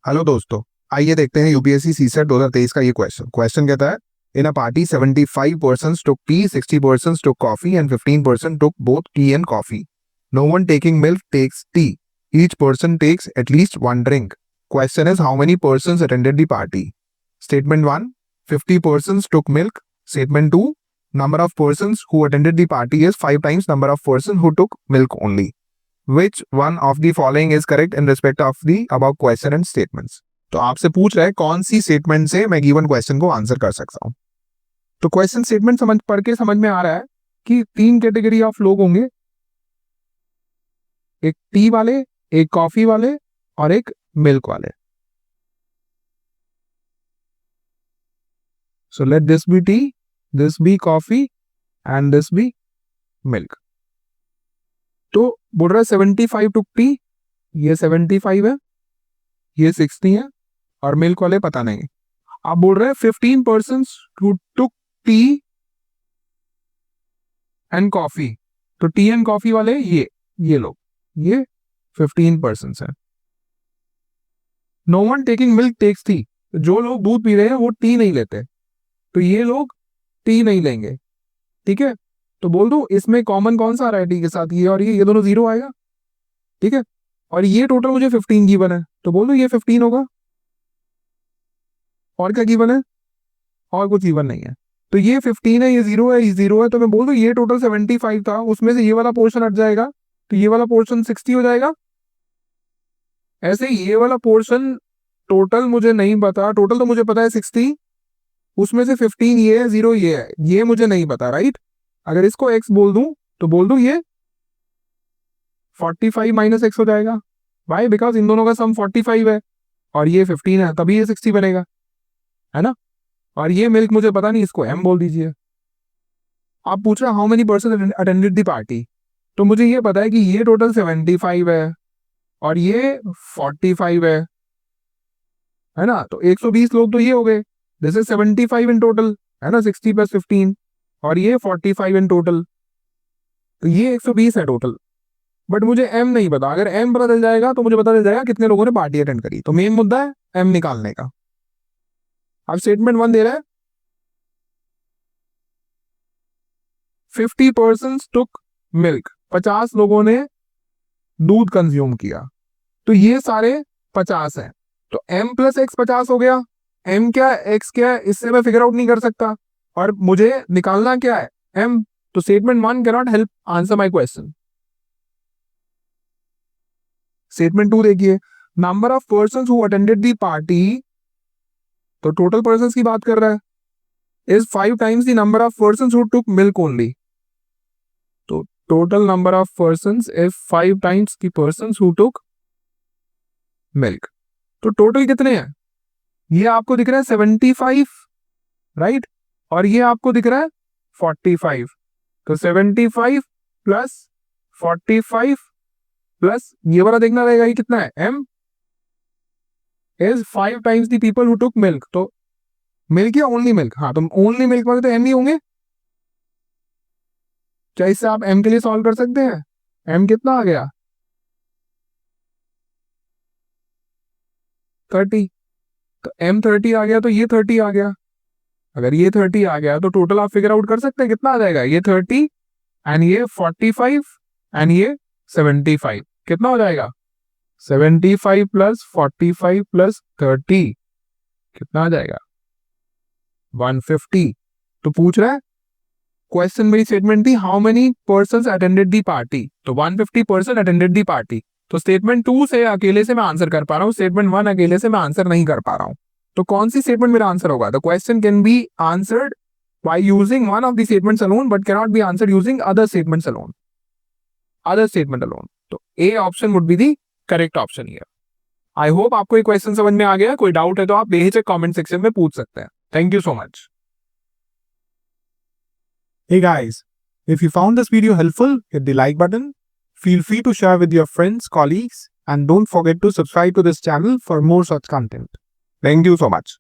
Hello दोस्तों, आइए देखते हैं यूपीएससी सीसेट 2023 का ये क्वेश्चन कहता है इन a party 75 persons took tea, 60 persons took coffee and 15% took both tea and coffee. No one taking milk takes tea. Each person takes at least one drink. Question is, how many persons attended the party? Statement 1, 50 persons took milk. Statement 2, number of persons who attended the party is 5 times number of persons who took milk only. Which one of the following is correct in respect of the above question and statements? तो आपसे पूछ रहा है कौन सी statement से मैं given question को आंसर कर सकता हूं। तो क्वेश्चन स्टेटमेंट पढ़ के समझ में आ रहा है कि 3 कैटेगरी ऑफ लोग होंगे, एक टी वाले, एक कॉफी वाले और एक मिल्क वाले। So let this be tea, this be coffee and this be milk. तो बोल रहा है 75 टुक टी, ये 75 है, ये 60 है और मिल्क वाले पता नहीं। आप बोल रहे हैं 15 persons who took tea and coffee, तो टी एंड कॉफी वाले ये लोग, ये 15 persons हैं। No one taking milk takes tea, जो लोग दूध पी रहे हैं वो टी नहीं लेते, तो ये लोग टी नहीं लेंगे। ठीक है, तो बोल दो इसमें कॉमन कौन सा आ रहा है टी के साथ, ये और ये दोनों 0 आएगा। ठीक है, और ये टोटल मुझे 15 गिवन है, तो बोल दो ये 15 होगा। और क्या गिवन है? और कुछ गिवन नहीं है, तो ये 15 है, ये 0 है, ये 0 है, तो मैं बोल दूं ये टोटल 75 था, उसमें से ये वाला पोर्शन हट जाएगा, तो ये वाला पोर्शन 60 हो जाएगा। ऐसे ये वाला पोर्शन टोटल मुझे नहीं पता, टोटल तो मुझे पता है 60, उसमें से 15 ये है, 0 ये है, ये मुझे नहीं पता, राइट। अगर इसको x बोल दूं तो बोल दूं ये 45 माइनस x हो जाएगा। भाई बिकॉज इन दोनों का सम 45 है और ये 15 है, तभी ये 60 बनेगा, है ना। और ये मिल्क मुझे पता नहीं, इसको m बोल दीजिए। आप पूछ रहे how many person attended the party, तो मुझे ये पता है कि ये टोटल 75 है और ये 45 है ना। तो 120 लोग तो ये हो गए, दिस इज 75 इन टोटल, है ना, 60 + 15, और ये 45 इन टोटल, तो ये 120 है टोटल। बट मुझे m नहीं पता, अगर m पता चल जाएगा तो मुझे पता चल जाएगा कितने लोगों ने पार्टी अटेंड करी। तो मेन मुद्दा है m निकालने का। अब स्टेटमेंट 1 दे रहा है 50 persons took milk, 50 लोगों ने दूध कंज्यूम किया, तो ये सारे 50 हैं, तो m + x 50 हो गया। m क्या है, x क्या है, इससे मैं फिगर आउट नहीं कर सकता, और मुझे निकालना क्या है, m। तो statement 1 cannot help answer my question. Statement 2 देखिए, number of persons who attended the party, तो टोटल पर्सन्स की बात कर रहा है, is 5 times the number of persons who took milk only. तो total number of persons is 5 times the persons who took milk. तो total कितने हैं, ये आपको दिख रहा है 75, राइट, और ये आपको दिख रहा है 45। तो 75 + 45 प्लस ये वाला देखना रहेगा, ये कितना है, m is 5 times the people who took milk. तो मिल्क या ओनली मिल्क, हाँ, तो ओनली मिल्क वाले तो m ही होंगे। क्या इससे आप m के लिए सॉल्व कर सकते हैं? m कितना आ गया, 30, तो m 30 आ गया, तो ये 30 आ गया। अगर ये 30 आ गया तो टोटल आप फिगर आउट कर सकते हैं कितना आ जाएगा, ये 30 एंड ये 45 एंड ये 75, कितना हो जाएगा, 75 + 45 + 30 कितना आ जाएगा, 150। तो पूछ रहा है, क्वेश्चन मेरी स्टेटमेंट थी how many persons attended the party, तो 150 पर्सन अटेंडेड दी पार्टी। तो स्टेटमेंट 2 से अकेले से मैं आंसर कर पा रहा हूँ, स्टेटमेंट 1 अकेले से मैं आंसर नहीं कर पा रहा हूँ। तो कौन सी स्टेटमेंट मेरा आंसर होगा? The question can be answered by using one of the statements alone but can not be answered using other statements alone, other statement alone. तो A option would be the correct option here. I hope आपको ये question समझ में आ गया। कोई doubt है तो आप बेहिचक कमेंट सेक्शन में पूछ सकते हैं। Thank you so much. Hey guys, if you found this video helpful, hit the like button. Feel free to share with your friends, colleagues, and don't forget to subscribe to this channel for more such content. Thank you so much.